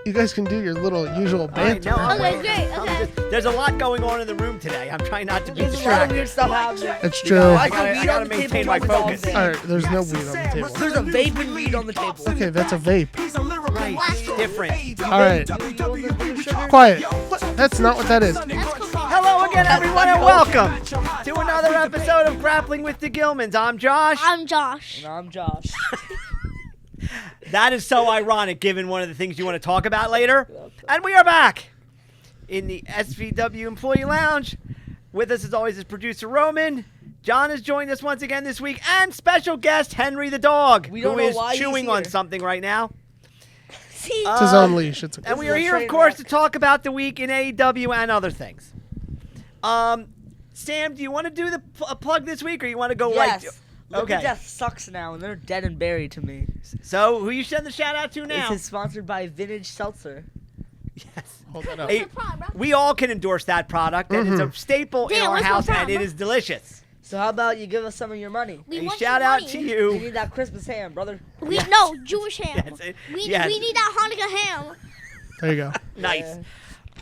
You guys can do your little usual banter. Okay, great. Okay. There's a lot going on in the room today. I'm trying not to be There's a lot of weird distracted. stuff happening. That's true. I Weed gotta on the maintain table my with all focus. day. All right, there's no weed on the table. There's a vape and weed on the table. Okay, that's a vape. Right, different. All right, quiet. That's not what that is. Hello again, everyone, and welcome to another episode of Grappling with the Gilmans. I'm Josh. I'm Josh. And I'm Josh. That is so ironic, given one of the things you want to talk about later. And we are back in the SVW Employee Lounge. With us, as always, is producer Roman. John has joined us once again this week, and special guest Henry the dog, We don't who know is why he's chewing here. on something right now. See, It's his own leash. It's okay. And we This are is a here, of train course, wreck. to talk about the week in AEW and other things. Sam, do you want to do a plug this week, or you want to go right? Yes. Okay. Living Death sucks now, and they're dead and buried to me. So, who you send the shout out to now? This is sponsored by Vintage Seltzer. Yes. Hold that up. Hey, we all can endorse that product, and it's a staple in Yeah, our where's my house, and problem? it is delicious. So how about you give us some of your money? we A want shout your out money. to We you. need that Christmas ham, brother. Yes. No, Jewish ham. Yes, We yes. need that Hanukkah ham. There you go. Nice.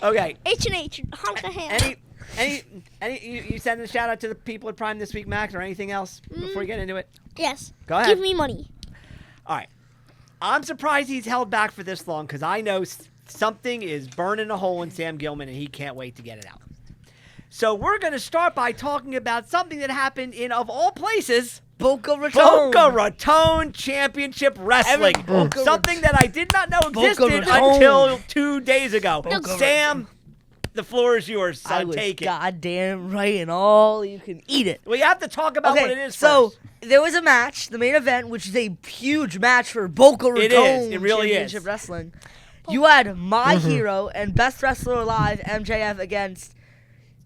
Yeah. Okay. H&H, Hanukkah ham. You send a shout out to the people at Prime this week, Max, or anything else before we get into it? Yes. Go ahead. Give me money. All right. I'm surprised he's held back for this long because I know something is burning a hole in Sam Gilman and he can't wait to get it out. So we're going to start by talking about something that happened in, of all places, Boca Raton. Boca Raton Championship Wrestling. Boca Something that I did not know existed Raton. until 2 days ago. Boca Sam, the floor is yours, so I was take it. goddamn right, and all you can eat it. We have to talk about what it is so first. there was a match, the main event, which is a huge match for Boca Raton It is. It really Championship is. Wrestling. You had my hero and best wrestler alive, MJF, against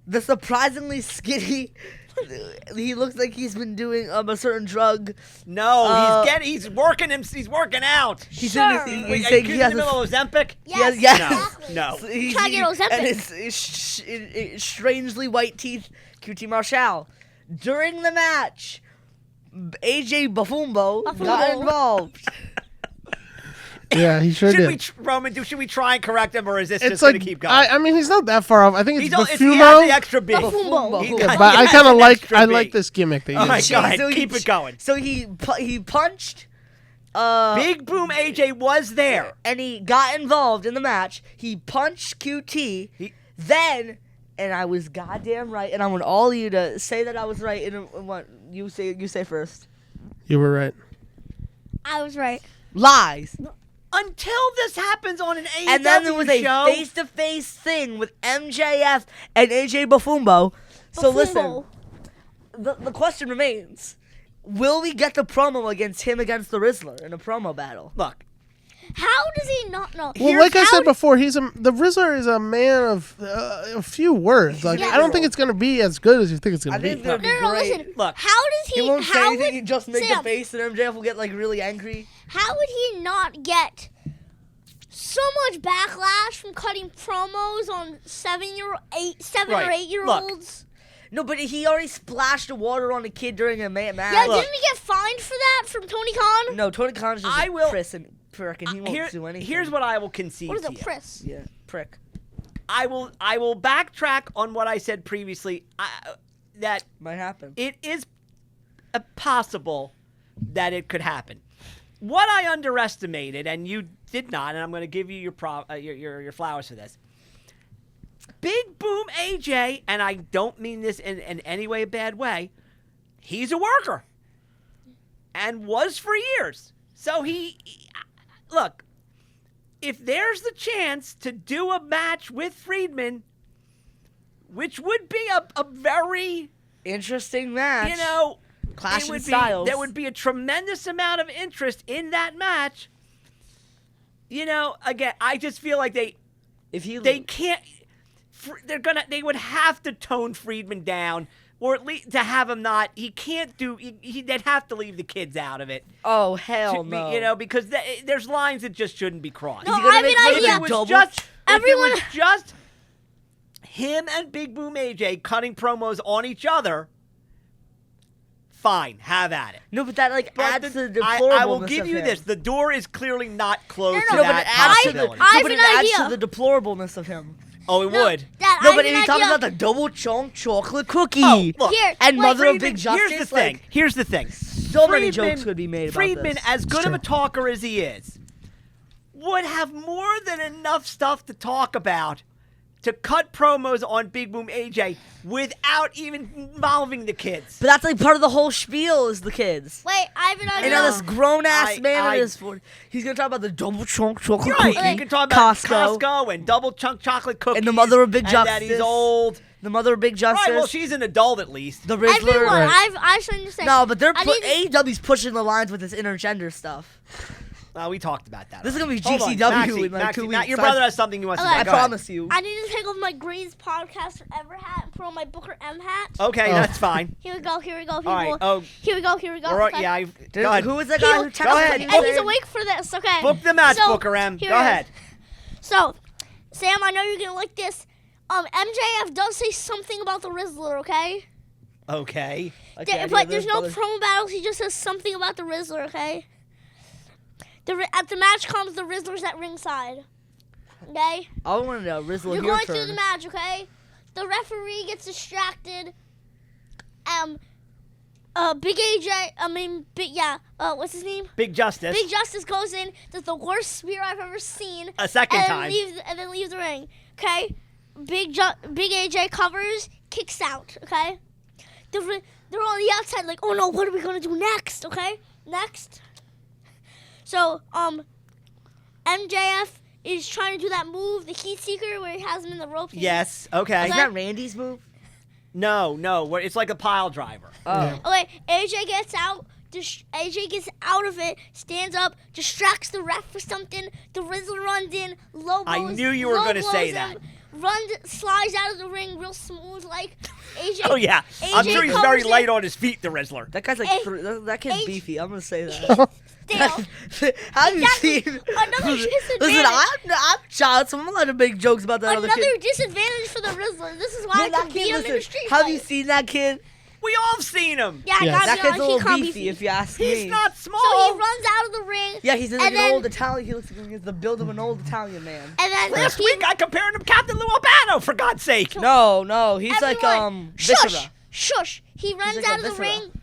the surprisingly skinny. He looks like he's been doing a certain drug. No, he's working out. He's Sure. in, Wait, he's are saying you he in has the middle of Ozempic? Yes. yes. Exactly. No. So he's- Try to get Ozempic. And his strangely white teeth, QT Marshall. During the match, AJ Bafumbo got Bafumbo. involved. Yeah, he sure Should did. we should we try and correct him, or is this It's just going like to keep going? I mean, he's not that far off. I think it's he has the Bufumo. extra B. Bafumbo. He Yeah, got- But he I has kind of an like extra B. this gimmick that you All right, did. go ahead. So he- Keep it going. So he punched. Big Boom AJ was there. And he got involved in the match. He punched QT. Then, and I was goddamn right. And I want all of you to say that I was right. And what you say first. You were right. I was right. Lies. Until this happens on an AEW And then there was a show. face-to-face thing with MJF and AJ Bafumbo. So listen, Bafumbo. the question remains: will we get the promo against him against the Rizzler in a promo battle? Look, How does he not know? Well, like I said before, the Rizzler is a man of a few words. Like Yeah. I don't think it's gonna be as good as you think it's I gonna think be. they're- No, no, Great. listen. Look. How does He won't say how anything. would, He just make Sam, the face, and MJF will get like really angry. How would he not get so much backlash from cutting promos on 7 or Right. 8 year olds? No, but he already splashed the water on a kid during a match. Yeah, Look. didn't he get fined for that from Tony Khan? No, Tony Khan's just I a will- prick, and he won't do anything. here's what I will concede What is to a you. priss? Yeah, prick. I will backtrack on what I said previously. That Might happen. it is possible that it could happen. What I underestimated, and you did not, and I'm going to give you your flowers for this. Big Boom AJ, and I don't mean this in any way a bad way, he's a worker. And was for years. So look, if there's the chance to do a match with Friedman, which would be a very, Interesting match. Clash it in would styles. there would be a tremendous amount of interest in that match. Again, I just feel like they can't. They would have to tone Friedman down, or at least to have him not. He can't do. They'd have to leave the kids out of it. Oh hell no! Because there's lines that just shouldn't be crossed. No, Is he gonna I make mean, fun I of yeah. the If double? it was just him and Big Boom AJ cutting promos on each other, fine, have at it. No, but that adds to the deplorableness I will give of you him. this. The door is clearly not closed No, to no, But that it adds to the, possibility. I have but an it adds idea. to the deplorableness of him. Oh, it would. Dad, No, I but have if an you talking idea. about the double chunk chocolate cookie Oh, look. Here, and wait, Mother of Friedman, Big Justice, here's the thing. like, Here's the thing. so many jokes could be made about Friedman, this. as good of a true. talker as he is, would have more than enough stuff to talk about to cut promos on Big Boom AJ without even involving the kids. But that's like part of the whole spiel is the kids. Wait, I have an And idea. now this grown-ass I- man I- in his 40s, he's going to talk about the double chunk chocolate Right, cookie, you can talk about Costco, Costco and double chunk chocolate cookies. and the Mother of Big and Justice. that he's old. The Mother of Big Justice, Right, well, she's an adult at least. the Riddler. Everyone, Right. I have something to say. No, but I need to- AEW's pushing the lines with this intergender stuff. We talked about that. This is already. gonna be Hold on, GCW Maxie, in like Maxie, 2 now weeks. your brother has something he wants to Okay. say. I Go ahead. promise you. I need to take off my Greens Podcast Forever hat and put on my Booker M hat. Okay, Oh. that's fine. Here we go, people. All right. Oh, Here we go. all right. okay? Yeah. Dude, Go ahead. who was that guy who texted ahead. you And he's saying- awake for this, okay? Book the match, So, Booker M. here Go it is. ahead. So, Sam, I know you're gonna like this. MJF does say something about the Rizzler, okay? Okay. Okay, I But do there's this, no brother. promo battles. He just says something about the Rizzler, okay? At the match comes, the Rizzler's at ringside. Okay? I want to know, Rizzle, You're your going through turn. the match, okay? The referee gets distracted. Big AJ, what's his name? Big Justice. Big Justice goes in, does the worst spear I've ever seen. A second and time. Then leaves the ring, okay? Big AJ covers, kicks out, okay? They're on the outside like, oh no, what are we going to do next, okay? Next. So, MJF is trying to do that move, the Heat Seeker, where he has him in the ropes. Yes. Okay. Is that Randy's move? No. It's like a pile driver. Oh. Okay, AJ gets out. AJ gets out of it, stands up, distracts the ref for something. The Rizzler runs in, low blows. I knew you were low gonna say blows that. him, slides out of the ring real smooth like AJ. Oh yeah. I'm AJ sure he's very covers it. light on his feet, the Rizzler. That guy's like, that kid's H- beefy. I'm going to say that. Dale. Have you Exactly. seen? Another Listen, disadvantage. I'm a child, so I'm allowed to make jokes about that other Another kid. disadvantage for the Rizzler. This is why Man, I that can beat kid, him in the listen, street have fight. you seen that kid? We all have seen him. Yeah, Yes. I That got kid's a he little can't be beefy, if you ask He's me. not small. So he runs out of the ring. Yeah, he's in and like an then- old Italian. He looks like he's the build of an old Italian man. And then Last week I compared him to Captain Lou Albano, for God's sake. No, he's like Everyone, Viscera. Shush! He runs like out a of the Viscera. ring.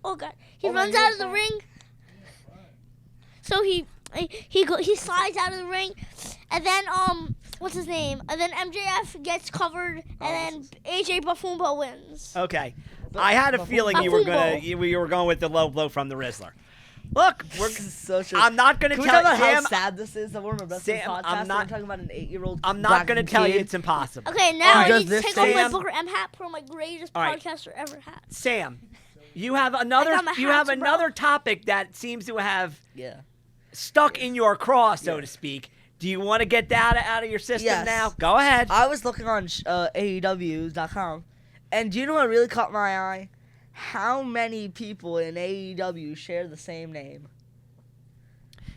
Oh God! He Oh, my runs out of God. the ring. So he slides out of the ring, and then what's his name? And then MJF gets covered, and then AJ Bufumbo wins. Okay. I had a feeling you were going with the low blow from the Rizzler. Look, This is so true. I'm not going to Can we tell talk about Sam. how sad this is that we're on a wrestling Sam, podcast I'm and not- we're talking about an 8-year-old I'm not going to tell you kid? it's impossible. Okay, now Alright, I need does to this take off my Sam- Booker M hat, put on my greatest Alright. podcaster ever hat. Sam, you have another I got my hats, bro. another topic that seems to have Yeah. stuck in your craw, so to speak. Do you want to get that out of your system Yes. now? Go ahead. I was looking on AEW.com, and do you know what really caught my eye? How many people in AEW share the same name?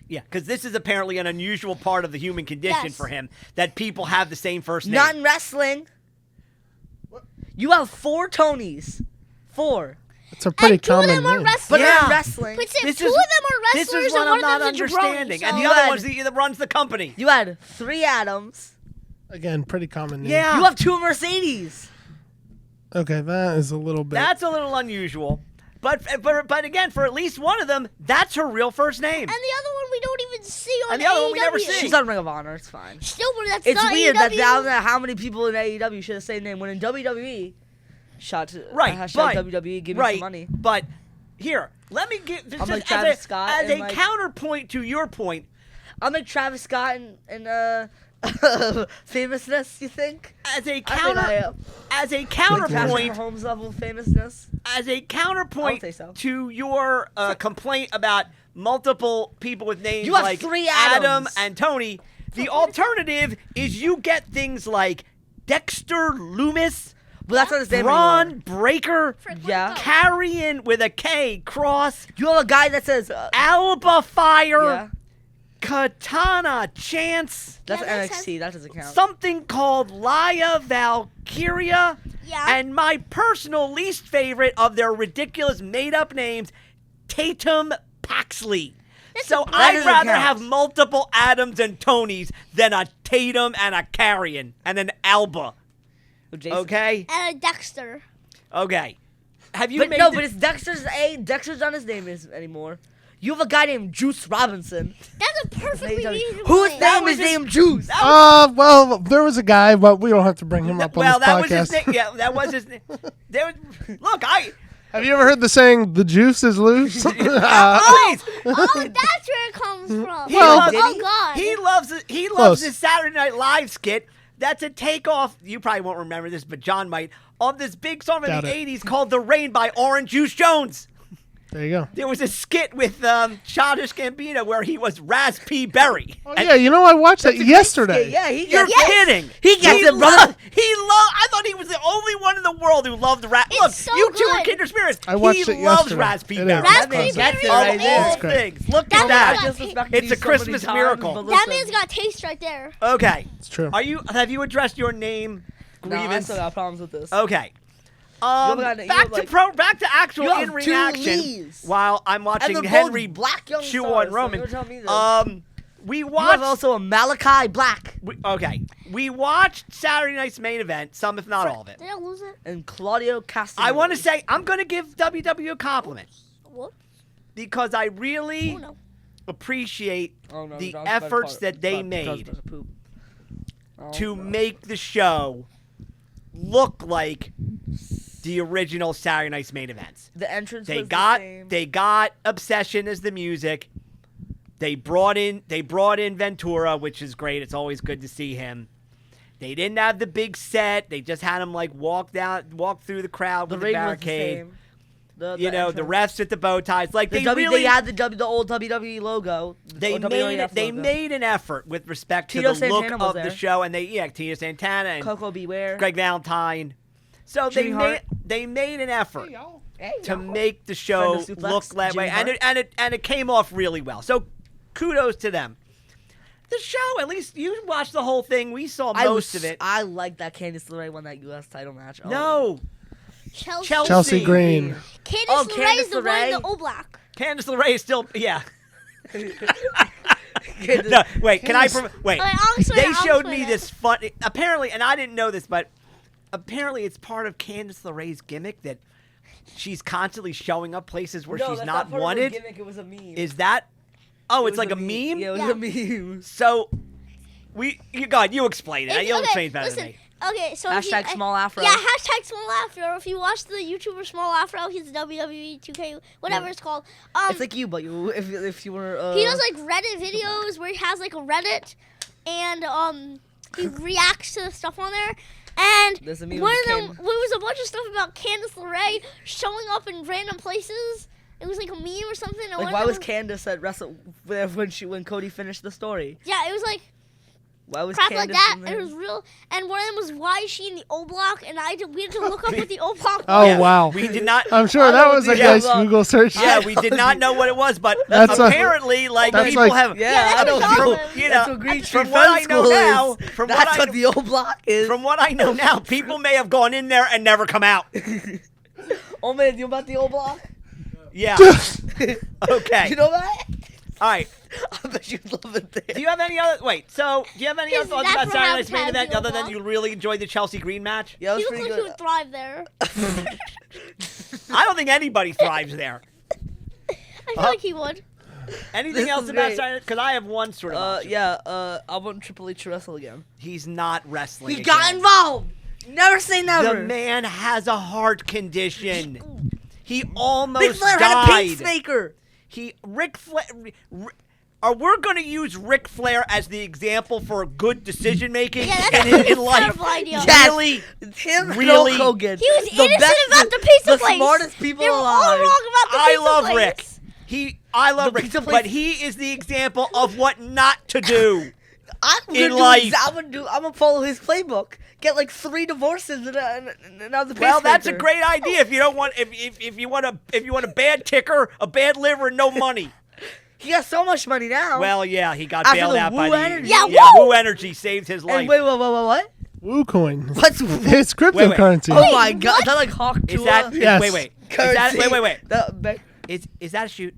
Yeah, because this is apparently an unusual part of the human condition Yes. for him, that people have the same first name. Not in wrestling. You have 4 Tonys. 4. It's a pretty And two of common them are name. wrestlers. But Yeah. not in wrestling. But Sam, This two is- of them are This wrestlers, is what and I'm one not of them's a jabroni. understanding. And so- the You other had- one's the that runs the company. You had 3 Adams. Again, pretty common name. Yeah. You have 2 Mercedes. Okay, that is a little bit. That's a little unusual. But again, for at least one of them, that's her real first name. And the other one we don't even see on And the other one we never AEW. see. She's on Ring of Honor. It's fine. Still, but that's It's not weird AEW. that how many people in AEW share the same name when in WWE, shout to Right, hashtag but- WWE, give me right, some money. But here, let me give I'm like Travis Scott as and a like- counterpoint to your point. I'll make Travis Scott and famousness. You think? As a I think I am. as a Patrick counterpoint, Mahomes level famousness. as a I would counterpoint say so. to your complaint about multiple people with names You have like 3 Adam Adams. and Tony, the alternative is you get things like Dexter Loomis, But that's not his name Braun anymore. Breaker, Frick, where'd Yeah. it go? Carrion with a K, Cross, You have a guy that says, Alba Fire, yeah, Katana Chance, that's Yeah, that NXT. That doesn't count. something called Laya Valkyria, Yeah. And my personal least favorite of their ridiculous made-up names, Tatum Paxley. So I'd doesn't rather count. have multiple Adams and Tonys than a Tatum and a Carrion and an Alba. Jason. Okay? And a Dexter. Okay. Have you But made no, the- but it's Dexter's not his name anymore. You have a guy named Juice Robinson. That's a perfectly reasonable Whose name. name is named Juice? Well, there was a guy, but we don't have to bring him up on well, this that was podcast. his name. Yeah, that was his name. There was, look, Have you ever heard the saying, the juice is loose? please. Oh, that's where it comes from. Well, oh God. He loves it. He Close. loves his Saturday Night Live skit. That's a takeoff. You probably won't remember this, but John might. Of this big song from Doubt the it. '80s called "The Rain" by Orange Juice Jones. There you go. There was a skit with Childish Gambino where he was Raz P. Berry. Oh, yeah, you know, I watched that yesterday. Yeah, he You're gets kidding. He gets it, brother. I thought he was the only one in the world who loved rap. It's Look, so you two are good. kindred spirits. I watched he it loves yesterday. Raz P. It is. Berry. Raz That man P. gets it Berry right Of there. all It's great. things, look That at man's that. got Disrespected It's you a so many Christmas times, miracle. but That listen. man's got taste right there. Okay. It's true. Have you addressed your name No, I grievance? still got problems with this. Okay. You have Back to actual you have in 2 reaction. Lees. While I'm And watching they're both Henry black young chew stars, on so Roman. you're telling me this. We You have watched. also a Malachi Black We watched Saturday night's main event. Some, if not all of it. Did I lose it? and Claudio Castagnoli. I want to say I'm going to give WWE a compliment Whoops. because I really Oh no. appreciate Oh, no, the John's efforts about- that they about- made John's about to poop. Oh, to no. make the show look like the original Saturday night's main events. The entrance They was got the same. they got Obsession as the music. They brought in Ventura, which is great. It's always good to see him. They didn't have the big set. They just had him like walk through the crowd the with the ring barricade. was the same. You know, the entrance. refs with the bow ties. Like The they had the old WWE logo. they or WWF they logo. made an effort with respect to Tito the look Santana was of the there. show, and Tito Santana and Coco Beware. Greg Valentine. So Jimmy Hart. they made an effort Hey, to make the show Friend of Suplex, look that way, Jimmy and it came off really well. So kudos to them. The show, at least you watched the whole thing. We saw most of it. I like that Candice LeRae won that U.S. title match. Oh. No, Chelsea. Chelsea Green. Candice Oh, LeRae Candice is the one in the LeRae. all black. Candice LeRae is still Candice- No, wait. Can I wait? Alright, I'll explain They it, I'll showed explain me it. this fun. Apparently, and I didn't know this, but apparently it's part of Candice LeRae's gimmick that she's constantly showing up places where No, she's that's not part of her wanted. gimmick, it was a meme. Is that? Oh, It it's was like a meme. Yeah, it was Yeah. a meme. So, you explain it. If- You'll okay, explain it better listen, than me. Okay, so if Hashtag you, small afro. Yeah, hashtag small afro. If you watch the YouTuber Small Afro, he's WWE 2K, whatever Yeah. it's called. It's like you, but if you were. He does like Reddit videos where he has like a Reddit, and he reacts to the stuff on there. And There's a meme one of of them, Ken. there was a bunch of stuff about Candice LeRae showing up in random places. It was like a meme or something. and one Like, of why them was Candace at Wrestle when Cody finished the story? Yeah, it was like Why was crap Candace like that. in And there? it was real. And one of them was why is she in the O Block? And we had to look up what the O Block was. Oh, Yeah, wow. We did not. I'm sure I that don't was a think- nice yeah, Google search. Yeah, we did not know what it was, but That's a- apparently, like that's people like- have. Yeah, that's I don't what know. Jonathan- You That's know, what Green Street from what I Friends know School now, is. from That's what I what the old block is. From what I know now, people may have gone in there and never come out. Oh man, you know about the old block? Yeah. Okay. You know that? All right. I bet you'd love it there. Do you have any other? Wait. So, do you have any other Is thoughts that about Saturday Night's main perhaps event how other you than walk? you really enjoyed the Chelsea Green match? Yeah, that He was looks pretty like he good. would thrive there. I don't think anybody thrives there. I feel like he would. Anything This else is about great. Saturday? Because I have one sort of. option. I want Triple H to wrestle again. He's not wrestling. He got again. involved. Never say never. The man has a heart condition. He Ric almost Flair had a died. pacemaker. Ric Flair. We're going to use Ric Flair as the example for good decision making Yeah, that's in a life. terrible idea. Yes. Really? Him, Really? Hulk Hogan. He was The innocent best- about the pizza the place. smartest people they were all alive. wrong about the I pizza love place. Rick. I love The Rick, pizza but place- he is the example of what not to do. I'm in gonna life. I'm gonna follow his playbook. Get like 3 divorces and now the Well, that's a pacemaker. great idea if you don't want if you want a bad kicker, a bad liver, and no money. He has so much money now. Well, yeah, he got After bailed the out by Woo the Energy. Yeah, Woo! Woo Energy saved his life. and wait, what? WooCoin. What's It's cryptocurrency. Oh my god, is that like Hawk Is Tua? that? Yes. Wait. Currency. Wait. That- Is that a shoot?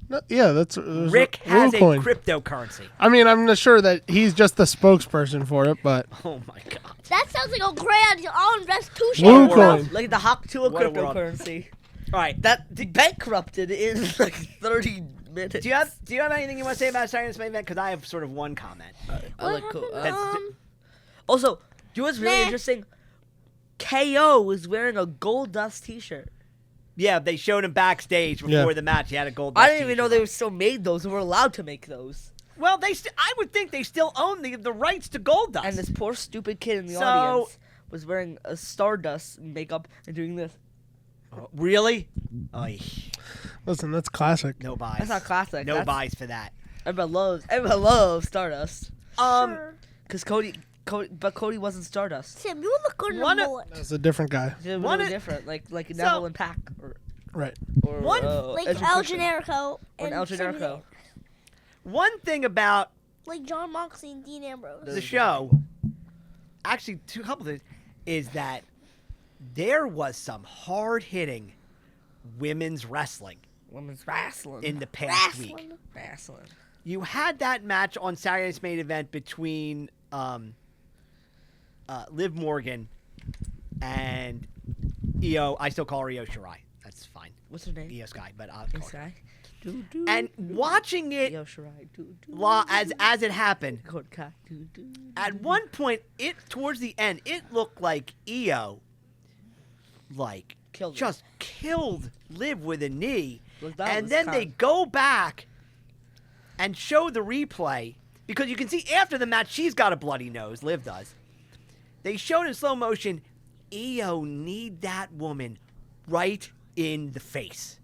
No, yeah, that's there's Rick has WooCoin. a cryptocurrency. I mean, I'm not sure that he's just the spokesperson for it, but Oh my god. That sounds like a great idea. I'll invest 2 shares. WooCoin. like the Hawk Tua What a world. cryptocurrency. All right. That bankrupted in like 30 minutes. Do you have anything you want to say about Saturday's main event? Because I have sort of one comment. I like What cool. happened? Also, do you know what's really Nah. interesting? KO was wearing a Gold Dust T-shirt. Yeah, they showed him backstage before Yeah. the match. He had a gold. I Dust didn't even know t-shirt they on. were still made those. They were allowed to make those. Well, I would think they still own the rights to Gold Dust. And this poor stupid kid in the So- audience was wearing a Stardust makeup and doing this. Oh, really? Oy. listen, that's classic. No buys. That's not classic. No That's- buys for that. Everyone loves Stardust. Sure. Cause Cody wasn't Stardust. Sam, you look good in One a of- mullet. That's a different guy. They're One really of- different, like Neville and Pac, Right. or One- Like Edge and El Christian. Generico Or and El Sami Generico. Zayn. One thing about Like John Moxley and Dean Ambrose. the show, actually, two couple things, is that there was some hard-hitting women's wrestling Women's wrestling. in the past week. Wrestling. wrestling. You had that match on Saturday's main event between Liv Morgan and Io. I still call her Io Shirai. That's fine. What's her name? Io Sky, but I'll This call her. guy. Do, do, And do. watching it Yo, Shirai. Do, do, as it happened, Code Cat. Do, do, at one point, towards the end, it looked like Io, Killed her. just killed Liv with a knee, Look, that and was then they kind- go back and show the replay because you can see after the match she's got a bloody nose. Liv does. They showed in slow motion. Io kneed that woman right in the face.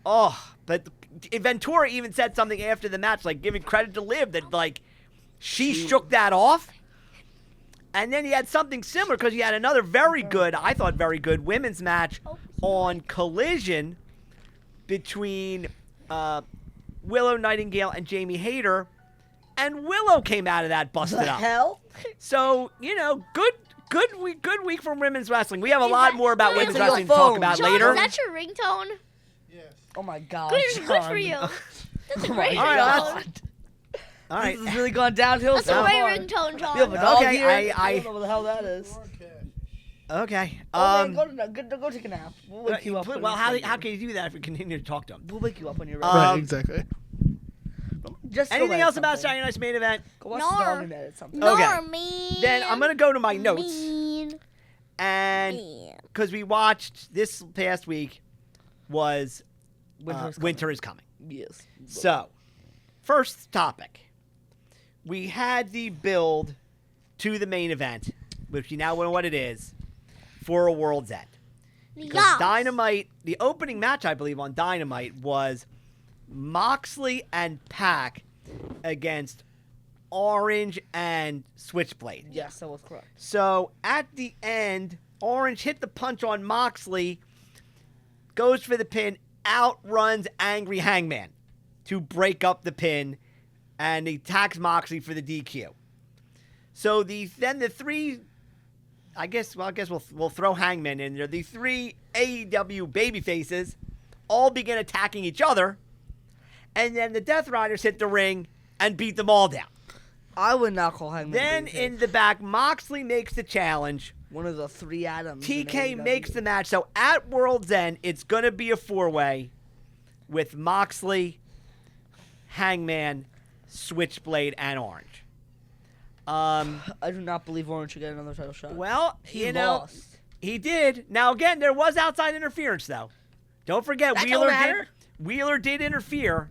Oh, but Ventura even said something after the match, like giving credit to Liv that like she shook that off. And then he had something similar because he had another I thought very good women's match on Collision between Willow Nightingale and Jamie Hayter, and Willow came out of that busted The up. hell? So good week from women's wrestling. We have a Is lot that- more about Wait, women's wait, wrestling to wait. talk about John, later. is that your ringtone? Oh my god. Good for you. That's a great All right, ringtone. All right. This has really gone downhill That's so a great far. ringtone, John. You have a dog Okay, here? I don't know what the hell that is. Okay. Oh, man, go take a nap. We'll wake you up. when well, it's how ready. can you do that if we continue to talk to him? We'll wake you up when you're ready. Right, Um, exactly. Just go Anything edit else about something. Saturday Night's main event? Go watch Nor. the dog and edit something. Okay. Nor mean. Then I'm gonna go to my notes Mean. and mean. because we watched this past week was Winter is coming. Winter is Coming. Yes. So, first topic. We had the build to the main event, which you now know what it is, for a World's End. Because Yes. Dynamite, the opening match, I believe, on Dynamite was Moxley and Pac against Orange and Switchblade. Yes, that was correct. So at the end, Orange hit the punch on Moxley, goes for the pin, outruns Angry Hangman to break up the pin, and he attacks Moxley for the DQ. So then the three, I guess we'll throw Hangman in there. The three AEW babyfaces all begin attacking each other, and then the Death Riders hit the ring and beat them all down. I would not call Hangman. Then babyface. in the back, Moxley makes the challenge. one of the three Adams. in TK AEW. makes the match. So at World's End, it's going to be a four-way with Moxley, Hangman, Switchblade, and Orange. I do not believe Orange should get another title shot. Well, he know, lost. he did. Now, again, there was outside interference, though. Don't forget, That don't matter. Wheeler did interfere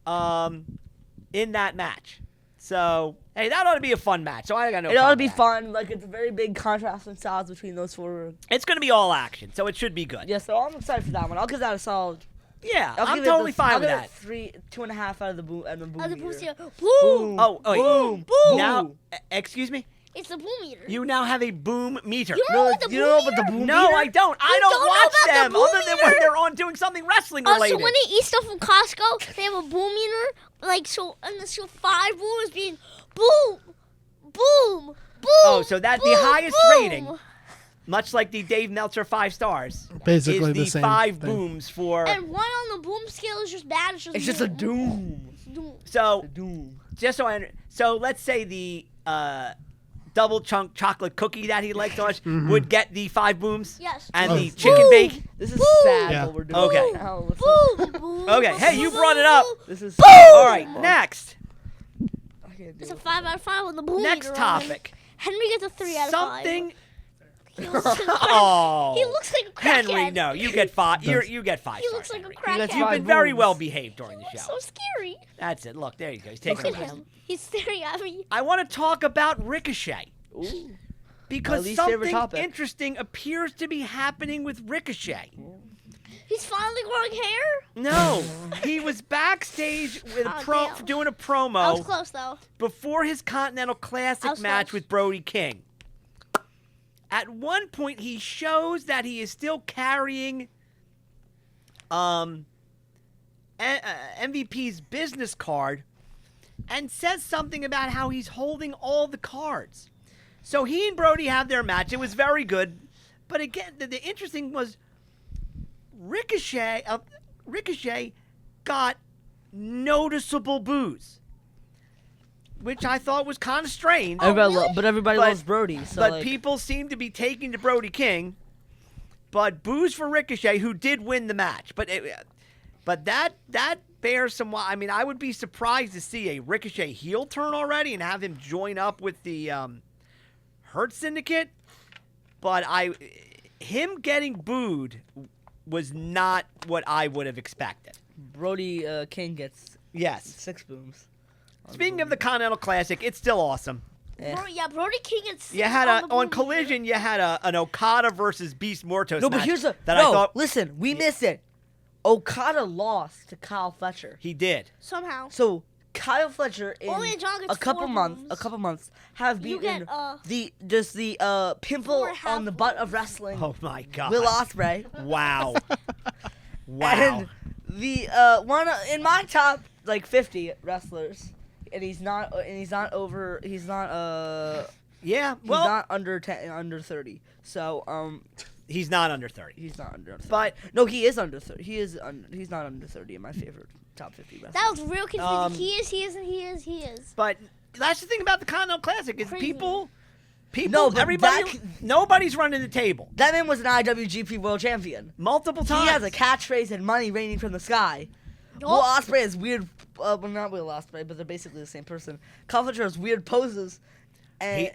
in that match. So, hey, that ought to be a fun match. So I got no It ought to problem be with that. fun. Like, it's a very big contrast in styles between those four. It's going to be all action, so it should be good. Yeah, so I'm excited for that one. I'll give that a solid. Yeah, I'll I'm give it totally the- fine I'll with give that. it 2.5 out of the boom and the boom. Other meter. boom meter. Boom. Oh, wait. Boom. Boom. Now, excuse me? It's the boom meter. You now have a boom meter. You don't know what the you don't know boom about the meter? boom No, meter? I don't. I You don't don't know watch about the them boom other than when meter? they're on doing something wrestling Oh, related. so when they eat stuff from Costco, they have a boom meter. Like, so 5 boom is being boom, boom, Oh, so that's the boom, highest boom. rating, much like the Dave Meltzer 5 stars. Basically is the the same 5 thing. booms for. And 1 on the boom scale is just bad. It's just a doom. Doom. So Doom. just so so let's say the double chunk chocolate cookie that he likes so much would get the 5 booms. Yes. And Oh. the chicken bake. This is Boom. sad Yeah. what we're doing Okay. right now. Listen. Boom, boom, Okay, hey, boom, you boom, brought it boom, up. boom. This is All right, next. I can't do It's a it. 5 out of 5 on the boom Next meter, topic. Henry gets a 3 out of 5. Something. He looks like a crack- Oh. He looks like a crackhead. Henry, no, you get 5. You get 5 He stars. looks like a Henry. crackhead. gets You've 5 been very booms. well behaved during the He looks show. so scary. That's it. Look, there you go. He's Look taking at a him. He's staring at me. I want to talk about Ricochet. Ooh. Because My least favorite something topic. interesting appears to be happening with Ricochet. He's finally growing hair. No, he was backstage with Oh, damn. doing a That was promo close though. before his Continental Classic That was match close. with Brody King. At one point, he shows that he is still carrying MVP's business card and says something about how he's holding all the cards. So he and Brody have their match. It was very good. But again, the interesting was Ricochet got noticeable boos, which I thought was kind of strange. But everybody But- loves Brody. So But like, people seem to be taking to Brody King. But boos for Ricochet, who did win the match. But that bears some. I mean, I would be surprised to see a Ricochet heel turn already and have him join up with the Hurt Syndicate. But him getting booed was not what I would have expected. Brody King gets Yes. 6 booms. Speaking of the Continental Classic, it's still awesome. Eh. Brody King and You had on the on boom Collision. You had an Okada versus Beast Mortos No, but match here's the that no. I thought Listen, we missed it. Okada lost to Kyle Fletcher. he did. somehow. So Kyle Fletcher in Only John gets a couple 4 months, booms. have You beaten get, the pimple 4.5 on the butt of wrestling, Oh my God! Will Ospreay, Wow! Wow! and the one in my top like 50 wrestlers, and he's not over. He's not Yeah. He's Well, not under 10, under 30. So he's not under 30. he's not under 30. But no, he is under 30. He's not under 30 in my favorite top 50 wrestlers. That was real confusing. Um, He is. but that's the thing about the Continental Classic is Crazy. people, No, but everybody, nobody's running the table That man was an IWGP World Champion. multiple times. He has a catchphrase and money raining from the sky. Yup. Will Ospreay has weird, well, not Will Ospreay, but they're basically the same person. Kyle Fletcher has weird poses, and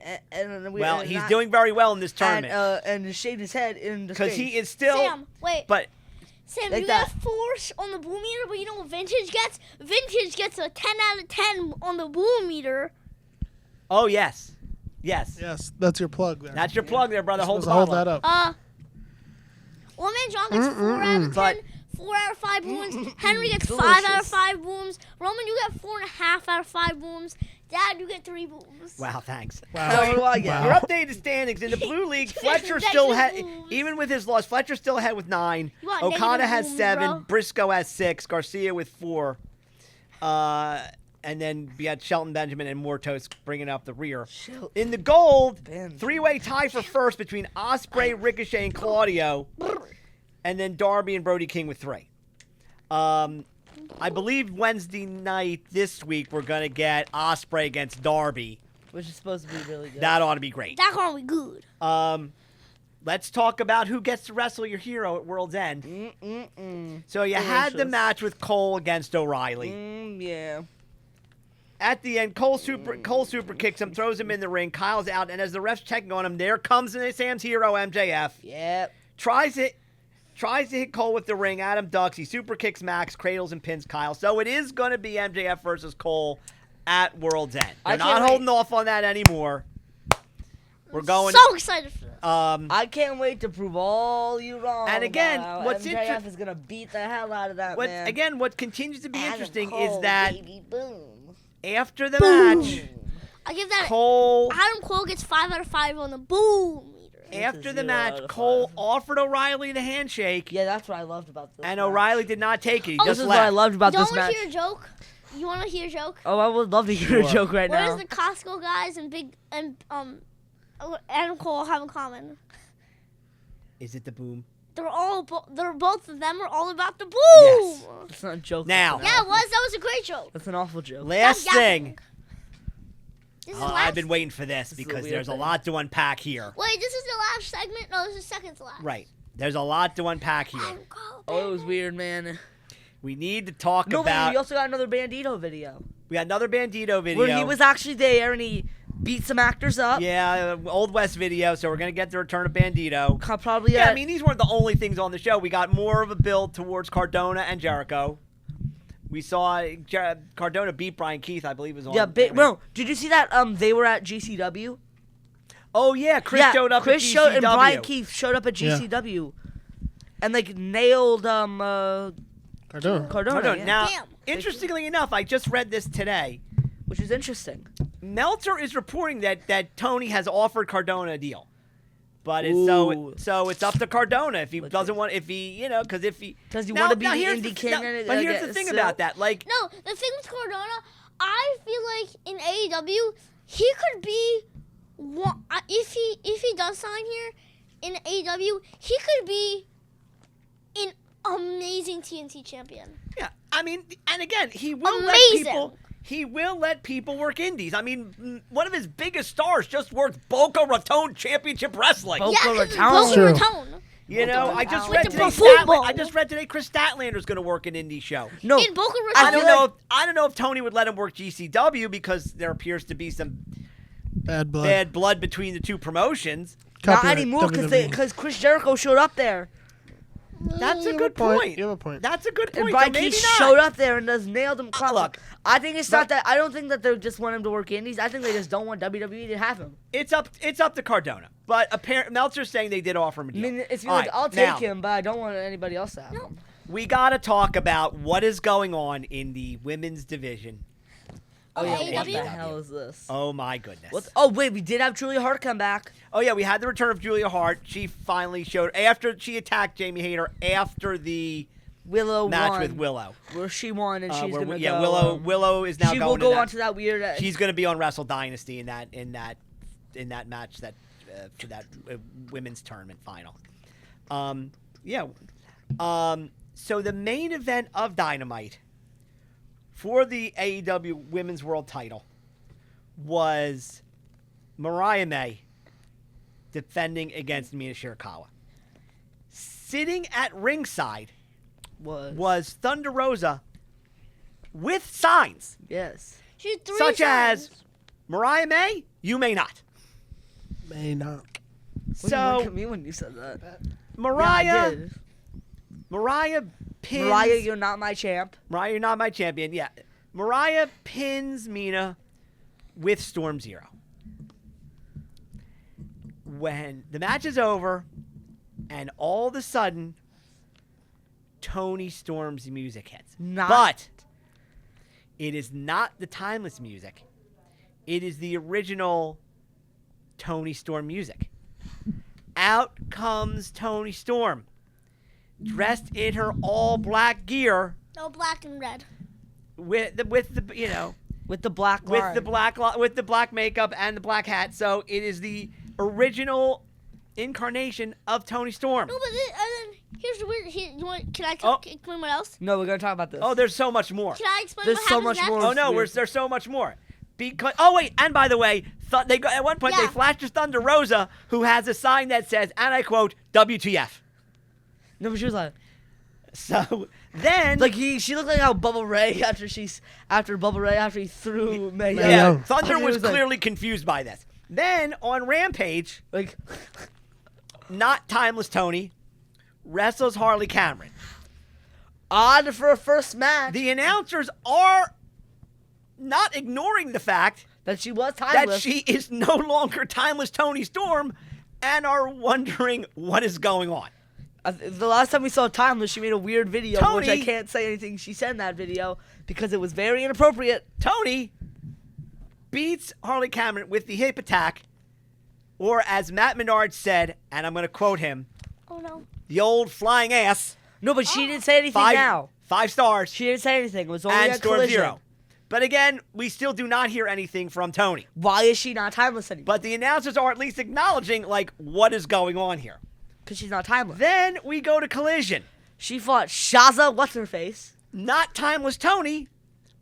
Well, he's doing very well in this tournament and shaved his head in the because stage. he is still. Sam, wait. But Sam, like you that. got 4 on the boom meter, but you know what Vintage gets? Vintage gets a 10 out of 10 on the boom meter. oh yes, yes, Yes, that's your plug there. that's your plug there, brother. Hold, Hold the that bottle up. One man John gets 4 out of 10. But- 4 out of 5 booms. Henry gets 5 Delicious. out of 5 booms. Roman, you get 4.5 out of 5 booms. Dad, you get 3 booms. Wow, thanks. How do I get? Your updated standings in the blue league. Fletcher Negative still had, booms. even with his loss, Fletcher still ahead with 9. You want Okada negative has booms, 7. bro. Briscoe has 6. Garcia with 4. And then we had Shelton Benjamin and Mortos bringing up the rear. Shelton In the gold, Benjamin. 3-way tie for first between Ospreay, Ricochet, and Claudio. And then Darby and Brody King with 3. I believe Wednesday night this week we're going to get Ospreay against Darby. Which is supposed to be really good. That ought to be great. That gonna be good. Let's talk about who gets to wrestle your hero at World's End. So you had the Delicious. match with Cole against O'Reilly. Yeah. At the end, Cole super kicks him, throws him in the ring. Kyle's out, and as the ref's checking on him, there comes Sam's hero, MJF. Yep. Tries to hit Cole with the ring. Adam ducks. He super kicks Max, cradles and pins Kyle. So it is going to be MJF versus Cole at World's End. I They're can't not wait. holding off on that anymore. We're going. So excited for this. I can't wait to prove all you wrong. And again, about how what's MJF is gonna beat the hell out of that man. what continues to be Adam interesting Cole, is that baby, boom. after the match, I give that. Cole. Adam Cole gets 5 out of 5 on the boom meter. After the 0 match, out of Cole 5. offered O'Reilly the handshake, Yeah, that's what I loved about this. and match. O'Reilly did not take it. He Oh, just This is left. what I loved about You this want to match. hear a joke? You want to hear a joke? Oh, I would love to hear a Sure. joke right What now. is the Costco guys and Adam Cole have in common? Is it the boom? They're both of them are all about the boom. Yes. That's not a joke. Now. that's an Yeah, it awful- was. That was a great joke. That's an awful joke. Last Stop thing. yapping. This is Oh, last. I've been waiting for this is a because weird there's a thing. lot to unpack here. Wait, this is the last segment? No, this is second to last. Right. There's a lot to unpack here. Adam Cole, Oh, it was baby. weird, man. We need to talk No, but about. we also got another Bandito video. We got another Bandito video. Where he was actually there and he beat some actors up. Yeah, Old West video. So we're gonna get the return of Bandito. Probably. Yeah, I mean these weren't the only things on the show. We got more of a build towards Cardona and Jericho. We saw Cardona beat Brian Keith, I believe, was on. No, did you see that? They were at GCW. Oh yeah, Chris showed up. Chris at showed, and GCW. Brian Keith showed up at Yeah. GCW, and like nailed Cardona. Cardona. Yeah. Now, Damn. interestingly enough, I just read this today. Which is interesting. Meltzer is reporting that Tony has offered Cardona a deal, but it's Ooh. so it's up to Cardona if he Let's doesn't see. want Does he Now- want to be now the here's indie the- king? now- and but here's get the thing still? about that, like No, the thing with Cardona, I feel like in AEW, he could be one, if he does sign here in AEW, he could be an amazing TNT champion. yeah, I mean, and again, he will Amazing. let people work indies. I mean, one of his biggest stars just worked Boca Raton Championship Wrestling. Boca Yeah, Raton. Boca True. Raton. You know, I With just the read today. Buffalo. I just read today Chris Statlander's going to work an indie show. No, In Boca Raton. I feel don't know. like- I don't know if Tony would let him work GCW because there appears to be some Bad blood. bad blood between the two promotions. not Copyright anymore WWE. because Chris Jericho showed up there, That's You a have good point. You have a point. That's a good point. and Brian so maybe Keith not. showed up there and just nailed him. Look, I think it's not that. I don't think that they just want him to work indies. I think they just don't want WWE to have him. it's up to Cardona. But apparently Meltzer's saying they did offer him a I deal. mean, it's All like right, I'll take now, him, but I don't want anybody else to have him. We got to talk about what is going on in the women's division. Oh yeah, what AEW? the hell is this? Oh my goodness. Oh wait, we did have Julia Hart come back. Oh yeah, we had the return of Julia Hart. She finally showed after she attacked Jamie Hayter after the Willow match won, with Willow. where she won, and she's Where- gonna yeah, go. Willow is now she going will go to that. on to that weird. She's going to be on Wrestle Dynasty in that match that for that women's tournament final. So the main event of Dynamite for the AEW Women's World Title was Mariah May defending against Mina Shirakawa. Sitting at ringside was Thunder Rosa with signs yes. She's three such times. as Mariah May, you may not. May not. Look So at me when you said that. Yeah, I Mariah did. pins Mariah, you're not my champ. Mariah, you're not my champion. Yeah. Mariah pins Mina with Storm Zero. When the match is over and all of a sudden Tony Storm's music hits. But it is not the timeless music. It is the original Tony Storm music. Out comes Tony Storm, dressed in her all black gear No, black and red. with the with the black line. with the black makeup and the black hat. So it is the original incarnation of Tony Storm. No, but then here's the weird. Can I Oh. explain what else? No, we're gonna talk about this. Oh, there's so much more. Can I explain There's what so happens much next? more. Oh no, there's so much more. Because and by the way, at one point they Yeah. flashed to Thunder Rosa, who has a sign that says, and I quote, WTF. No, but she was like So then, she looked like how Bubba Ray after he threw May. Yeah. yeah, Young. Thunder She was was like- clearly confused by this. Then on Rampage, Like not timeless Tony wrestles Harley Cameron. odd for a first match The announcers are not ignoring the fact that she was that timeless. she is no longer timeless Tony Storm and are wondering what is going on. The last time we saw Timeless, she made a weird video, which I Tony- can't say anything she said in that video because it was very inappropriate. Tony beats Harley Cameron with the hip attack, or as Matt Menard said, and I'm going to quote him, Oh no. the old flying ass. No, but she didn't say anything Five now. 5 stars. She didn't say anything. It was only and a Storm collision. Zero. But again, we still do not hear anything from Tony. Why is she not timeless anymore? But the announcers are at least acknowledging, like, what is going on here. Because she's not timeless. Then we go to Collision. She fought Shaza, what's her face? Not Timeless Tony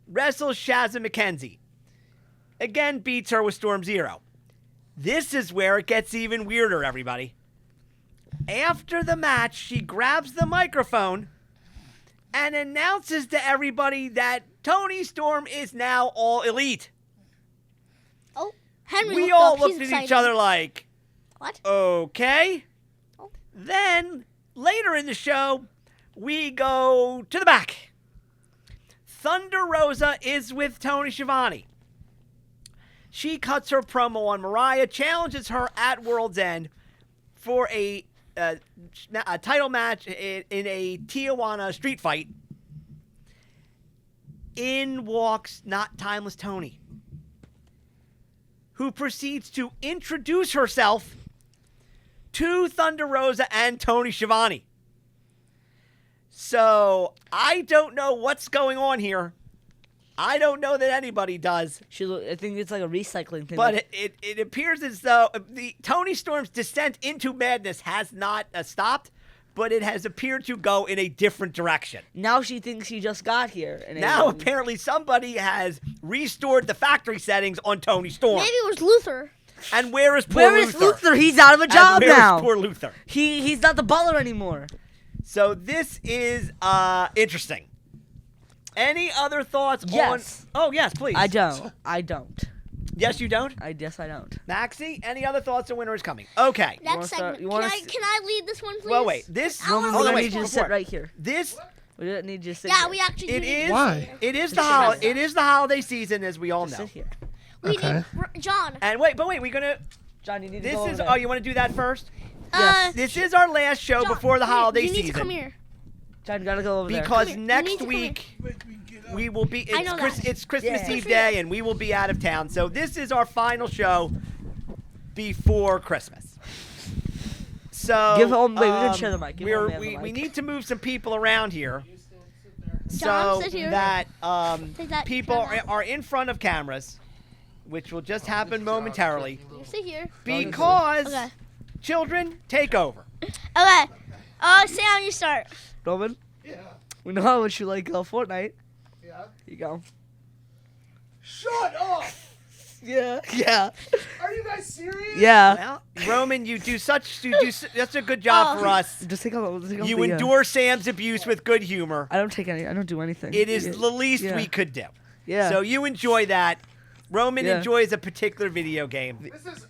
wrestles Shazza McKenzie. Again, beats her with Storm Zero. This is where it gets even weirder, everybody. After the match, she grabs the microphone and announces to everybody that Tony Storm is now all elite. Oh, Henry. We looked all up. looked He's at excited. each other like, What? okay. Oh. Then, later in the show, we go to the back. Thunder Rosa is with Tony Schiavone. She cuts her promo on Mariah, challenges her at World's End for a title match in a Tijuana street fight. In walks not Timeless Tony, who proceeds to introduce herself to Thunder Rosa and Tony Schiavone. So, I don't know what's going on here. I don't know that anybody does. I think it's like a recycling thing. But it appears as though the Tony Storm's descent into madness has not stopped, but it has appeared to go in a different direction. Now she thinks she just got here. And Now, apparently, somebody has restored the factory settings on Tony Storm. Maybe it was Luther. And where is poor Where Luther? is Luther? He's out of a And job where is now. poor Luther? He's not the butler anymore. So this is interesting. Any other thoughts Yes. on... Oh, yes, please. I don't. Yes, you don't? Yes, I don't. Maxie, any other thoughts on Winter is Coming? Okay. wanna Next start- segment. you wanna Can I lead this one, please? Well, wait. This... Roman, hold we on, don't wait. need you to before. sit right here. This... We don't need you to sit Yeah, here. we actually It do is... need Why? It is Just it is the holiday season, as we all Just know. sit here. We Okay. need John. And wait, we're going to... John, you need to This go over is... there. Oh, you want to do that first? Yes. This is our last show John, before the come here. holiday you season. need to come here. John, you gotta go over there. Because Come here. You next need to come week... We will be. I know that. It's Christmas Yeah. Eve day, and we will be out of town. So this is our final show before Christmas. So Give him- wait, we can share the mic. Give we're- old man the we mic. need to move some people around here, John, so sit here. that Take that people camera. are in front of cameras, which will just happen momentarily. You sit here. Because Okay. children take over. Okay. Sam, you start. Roman, Yeah. we know how much you like Fortnite. Yeah. Here you go. Shut up! Yeah. Yeah. Are you guys serious? Yeah. Well, Roman, you do such a good job Oh. for us. Just take off. You the, endure Sam's abuse with good humor. I don't do anything. It is Yeah. the least Yeah. we could do. Yeah. So you enjoy that. Roman Yeah. enjoys a particular video game. This is,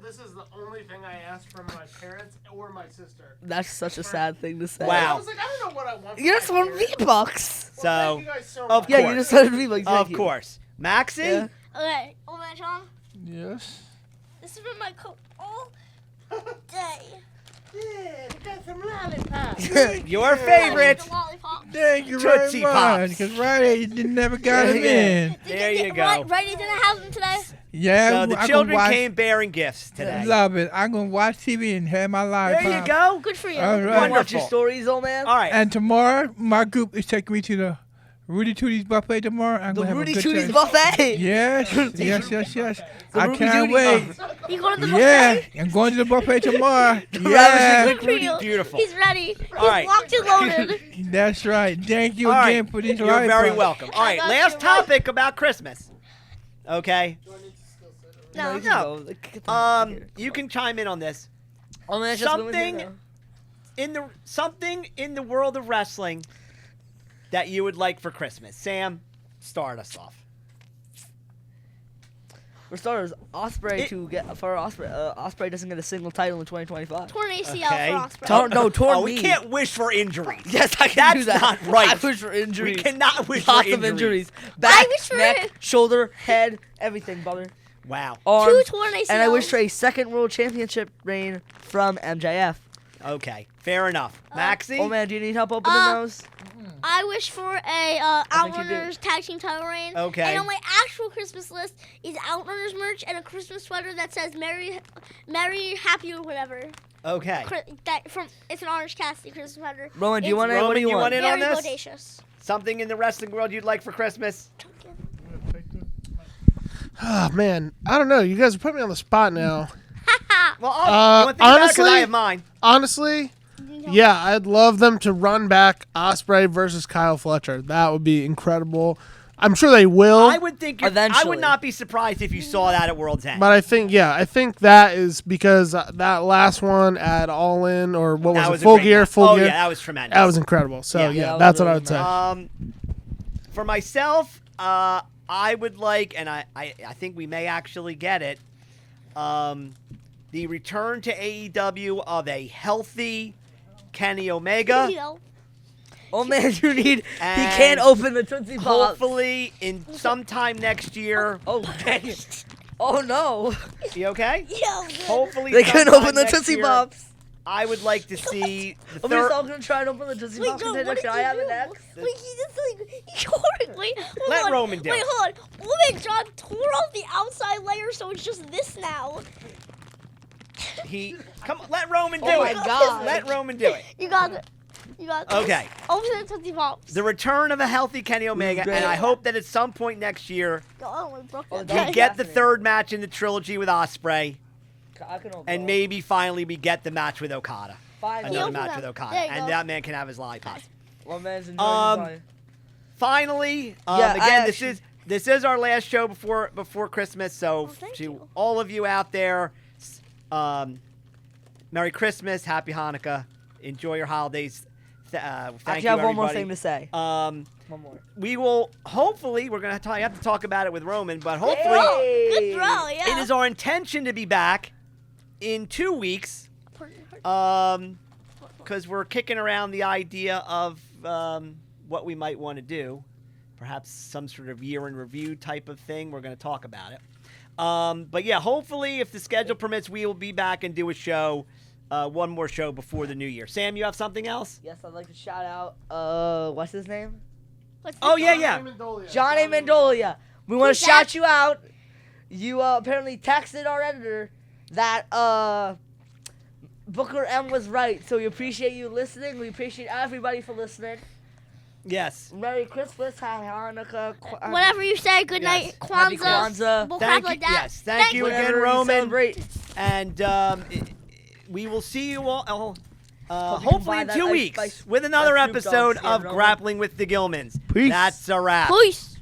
this is the only thing I asked from my parents or my sister. That's such a sad thing to say. Wow. I was like, I don't know what I want. You just want V-Bucks. So, thank you guys so of much. Yeah, course. you just wanted V-Bucks. Of course. Maxie? Yeah. Okay. Oh my John. Yes. This has been my coat all day. Yeah, got some lollipops. Your favorite. The lollipop. Thank you Tootsie very much. Pops. Because Friday you never got him in. There you go. Right, didn't have them today. Yeah, So the I'm children gonna watch, came bearing gifts today. Love it. I'm gonna watch TV and have my lollipop. There you go. Good for you. All right. Watch Wonderful. your stories, old man. All right. And tomorrow, my group is taking me to the Rudy Tooty's buffet tomorrow. I'm The gonna have Rudy a good Tooty's time. buffet. Yes, yes. The I Rudy can't Tooty- wait. You going to the Yeah, buffet? I'm going to the buffet tomorrow. Ravishing Yeah, Good for you. Beautiful. He's ready. He's right. locked and loaded. that's right. Thank you All right. again for these You're lollipops. very welcome. All right. got Last you right. topic about Christmas. Okay. No. you can No. go. Get the hell out of here. You can chime in on this. Oh man, just go in something- here now. Something in the world of wrestling that you would like for Christmas. Sam, start us off. For starters, Osprey Osprey doesn't get a single title in 2025. Torn ACL Okay. for Osprey. Torn we knee. can't wish for injuries. Yes, I can That's do that. not right. I wish for injuries. We cannot wish Lots for of injuries. I Back, wish for neck, it. shoulder, head, everything, brother. Wow. Arms. 2 torn ACLs. And I wish for a second world championship reign from MJF. Okay. Fair enough. Maxie? Oh man, do you need help opening those? I wish for a think you Outrunners tag team title reign. Okay. And on my actual Christmas list is Outrunners merch and a Christmas sweater that says "Merry, Happy" or whatever. Okay. It's an Orange Cassidy Christmas sweater. Roman, do you It's want it? What Roman, do you you want? want in on Very this? bodacious. Something in the wrestling world you'd like for Christmas? Oh man, I don't know. You guys are putting me on the spot now. Well, you want to think about it 'cause honestly, I have mine. Honestly, yeah, I'd love them to run back Ospreay versus Kyle Fletcher. That would be incredible. I'm sure they will. I would think. I Eventually. would not be surprised if you saw that at World's End. But I think that is because that last one at All In or what That was it, a Full great Gear, match. Full Oh Gear. yeah, that was tremendous. That was incredible. So Yeah. yeah, that that's was what I really would say. For myself, I would like, and I think we may actually get it, the return to AEW of a healthy Kenny Omega. You know, Oh man, you need. He And can't open the Tootsie Pop. Hopefully, in sometime next year. Oh dang it. Oh no. You okay? yeah, Hopefully, They couldn't sometime open the next Tootsie year, Pops. I would like to see the Are we third. all gonna try and open the Tootsie Wait, Pop Joe, container? what did Can I you have do? it next? Wait, he just like wait, hold Let on. Roman do Wait, it. hold on. Woman John tore off the outside layer, so it's just this now. Come on, let Roman do Oh it. my God. Let Roman do it. You got it. You got this. Okay. Open the Tootsie Pops. The return of a healthy Kenny Omega, great. and I hope that at some point next year Oh, it broke Oh, that. we That's get the fascinating. third match in the trilogy with Ospreay, I can open and all. maybe finally we get the match with Okada. Finally. Another open match them. with Okada, There you and go. that man can have his lollipop. One man's enjoying his life. Finally, Yeah, again, I this is our last show before Christmas. So thank to you. all of you out there, Merry Christmas, Happy Hanukkah, enjoy your holidays. Thank Actually, you, I have one more everybody. thing to say. Um, One more. we will hopefully we're gonna have to talk about it with Roman, but hopefully Good throw, yeah. it is our intention to be back in 2 weeks. Because we're kicking around the idea of what we might want to do, perhaps some sort of year in review type of thing. We're going to talk about it. But yeah, hopefully, if the schedule permits, we will be back and do a show, one more show before the new year. Sam, you have something else? Yes, I'd like to shout out. What's his name? Oh yeah. Johnny Mendolia. We want Who's to shout that? you out. You apparently texted our editor that Booker M was right. So we appreciate you listening. We appreciate everybody for listening. Yes. Merry Christmas, Happy Hanukkah. Whatever you say, good Yes. night, Happy Kwanzaa. Kwanzaa. We'll Thank have you. like that. Yes. Thank you again, Whatever you Roman. celebrate. And we will see you all. Hope you can Hopefully buy in that 2 Ice weeks Spice- with another that Snoop Dogg episode skin, of Roman. Grappling with the Gilmans. Peace. That's a wrap. Peace.